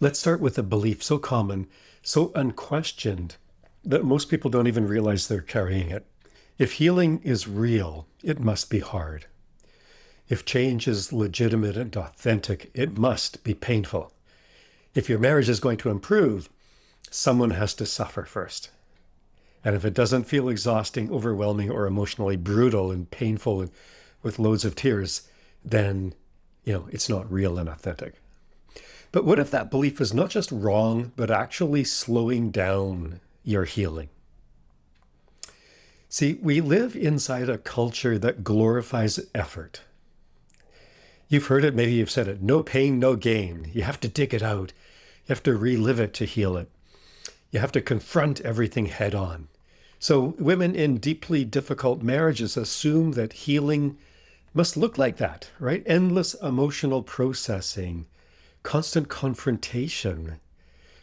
Let's start with a belief so common, so unquestioned, that most people don't even realize they're carrying it. If healing is real, it must be hard. If change is legitimate and authentic, it must be painful. If your marriage is going to improve, someone has to suffer first. And if it doesn't feel exhausting, overwhelming, or emotionally brutal and painful and with loads of tears, then, it's not real and authentic. But what if that belief is not just wrong, but actually slowing down your healing? See, we live inside a culture that glorifies effort. You've heard it, maybe you've said it, no pain, no gain. You have to dig it out. You have to relive it to heal it. You have to confront everything head on. So women in deeply difficult marriages assume that healing must look like that, right? Endless emotional processing, constant confrontation,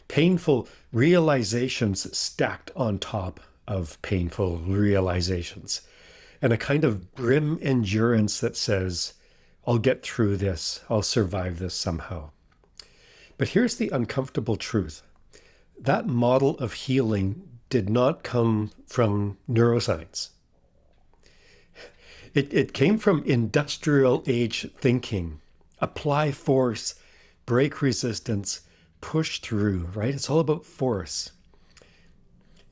painful realizations stacked on top of painful realizations, and a kind of grim endurance that says, I'll get through this, I'll survive this somehow. But here's the uncomfortable truth. That model of healing did not come from neuroscience. It came from industrial age thinking. Apply force, break resistance, push through, right? It's all about force.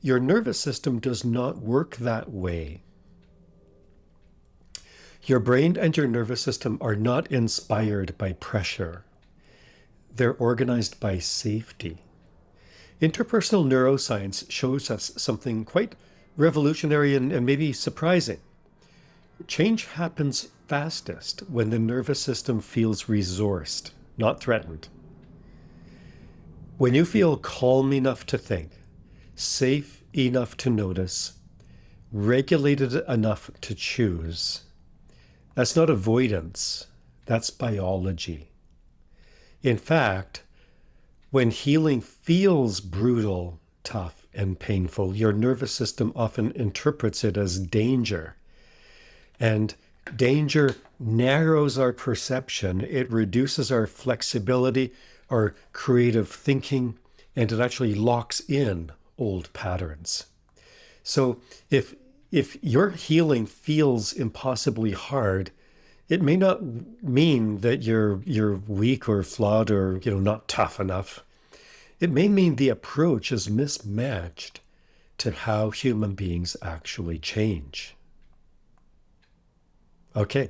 Your nervous system does not work that way. Your brain and your nervous system are not inspired by pressure. They're organized by safety. Interpersonal neuroscience shows us something quite revolutionary and maybe surprising. Change happens fastest when the nervous system feels resourced, not threatened. When you feel calm enough to think, safe enough to notice, regulated enough to choose, that's not avoidance, that's biology. In fact, when healing feels brutal, tough, and painful, your nervous system often interprets it as danger. And danger narrows our perception, it reduces our flexibility, our creative thinking, and it actually locks in old patterns. So if your healing feels impossibly hard, it may not mean that you're weak or flawed or not tough enough. It may mean the approach is mismatched to how human beings actually change. Okay,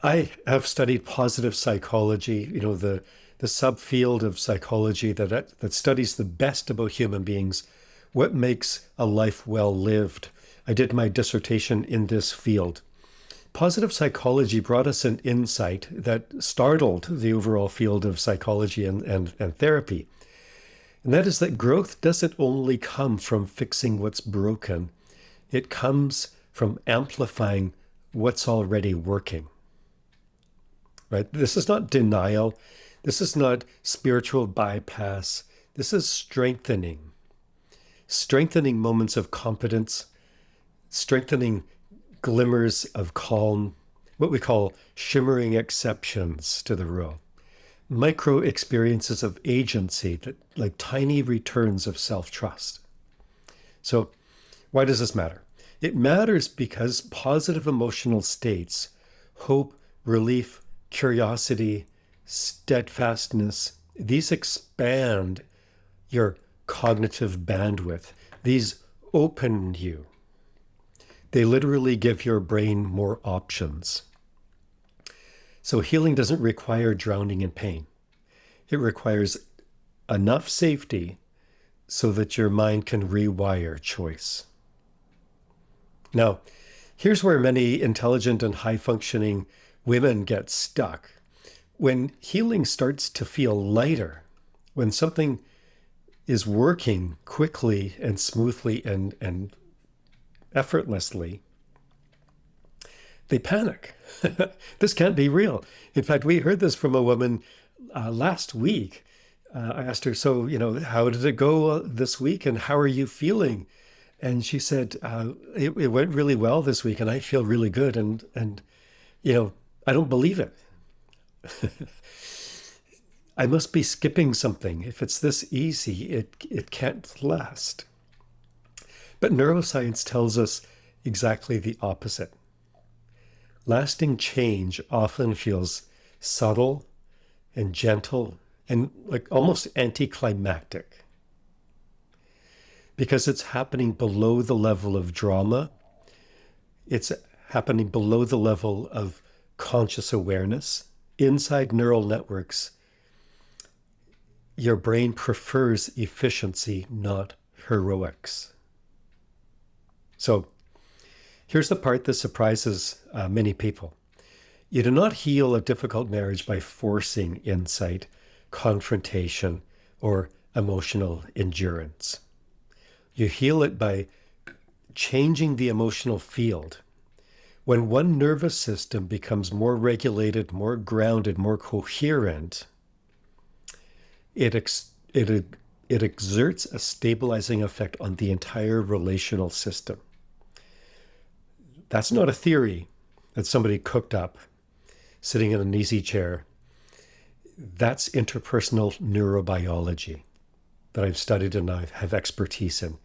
I have studied positive psychology, the subfield of psychology that studies the best about human beings, what makes a life well lived. I did my dissertation in this field. Positive psychology brought us an insight that startled the overall field of psychology and therapy. And that is that growth doesn't only come from fixing what's broken. It comes from amplifying what's already working. Right? This is not denial. This is not spiritual bypass. This is strengthening. Strengthening moments of competence, strengthening glimmers of calm, what we call shimmering exceptions to the rule. Micro experiences of agency, that like tiny returns of self-trust. So why does this matter? It matters because positive emotional states, hope, relief, curiosity, steadfastness, these expand your cognitive bandwidth. These open you. They literally give your brain more options. So healing doesn't require drowning in pain. It requires enough safety so that your mind can rewire choice. Now, here's where many intelligent and high-functioning women get stuck. When healing starts to feel lighter, when something is working quickly and smoothly and effortlessly, they panic. This can't be real. In fact, we heard this from a woman last week. I asked her, so, how did it go this week and how are you feeling? And she said, it went really well this week and I feel really good. And I don't believe it. I must be skipping something. If it's this easy, it can't last. But neuroscience tells us exactly the opposite. Lasting change often feels subtle and gentle and like almost anticlimactic because it's happening below the level of drama. It's happening below the level of conscious awareness. Inside neural networks, your brain prefers efficiency, not heroics. So here's the part that surprises many people. You do not heal a difficult marriage by forcing insight, confrontation, or emotional endurance. You heal it by changing the emotional field. When one nervous system becomes more regulated, more grounded, more coherent, it exerts a stabilizing effect on the entire relational system. That's not a theory that somebody cooked up sitting in an easy chair. That's interpersonal neurobiology that I've studied and I have expertise in.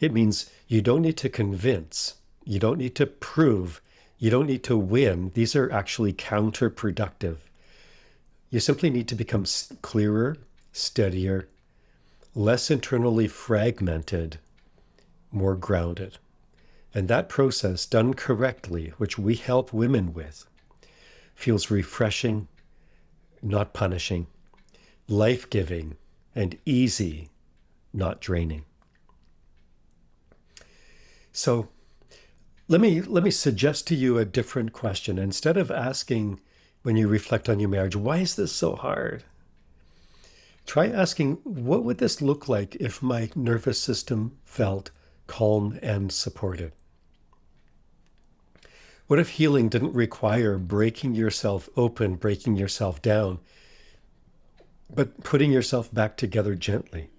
It means you don't need to convince, you don't need to prove, you don't need to win. These are actually counterproductive. You simply need to become clearer, steadier, less internally fragmented, more grounded. And that process, done correctly, which we help women with, feels refreshing, not punishing, life-giving, and easy, not draining. So let me suggest to you a different question. Instead of asking when you reflect on your marriage, why is this so hard? Try asking, what would this look like if my nervous system felt calm and supported? What if healing didn't require breaking yourself open, breaking yourself down, but putting yourself back together gently?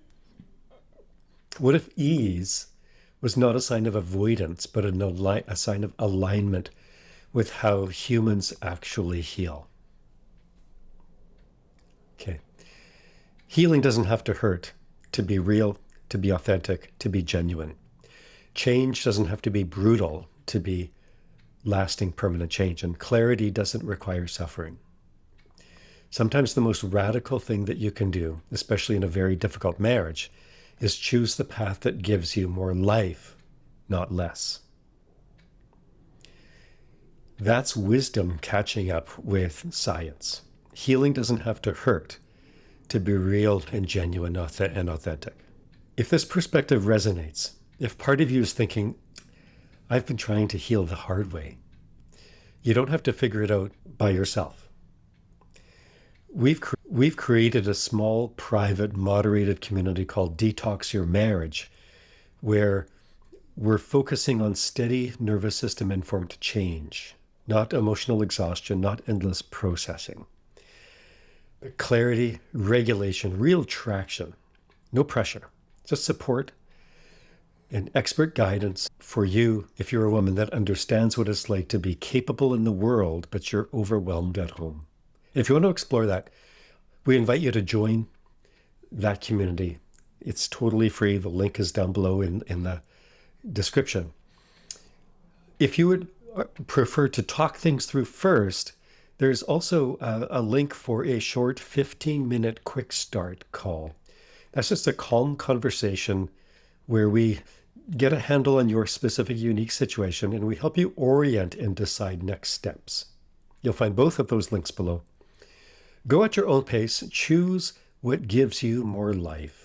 What if ease was not a sign of avoidance, but a sign of alignment with how humans actually heal? Okay. Healing doesn't have to hurt to be real, to be authentic, to be genuine. Change doesn't have to be brutal to be lasting, permanent change. And clarity doesn't require suffering. Sometimes the most radical thing that you can do, especially in a very difficult marriage, is choose the path that gives you more life, not less. That's wisdom catching up with science. Healing doesn't have to hurt to be real and genuine and authentic. If this perspective resonates, if part of you is thinking, I've been trying to heal the hard way, you don't have to figure it out by yourself. We've created a small, private, moderated community called Detox Your Marriage, where we're focusing on steady nervous system informed change, not emotional exhaustion, not endless processing. But clarity, regulation, real traction, no pressure, just support and expert guidance for you if you're a woman that understands what it's like to be capable in the world, but you're overwhelmed at home. If you want to explore that, we invite you to join that community. It's totally free. The link is down below in the description. If you would prefer to talk things through first, there's also a link for a short 15-minute quick start call. That's just a calm conversation where we get a handle on your specific unique situation and we help you orient and decide next steps. You'll find both of those links below. Go at your own pace, choose what gives you more life.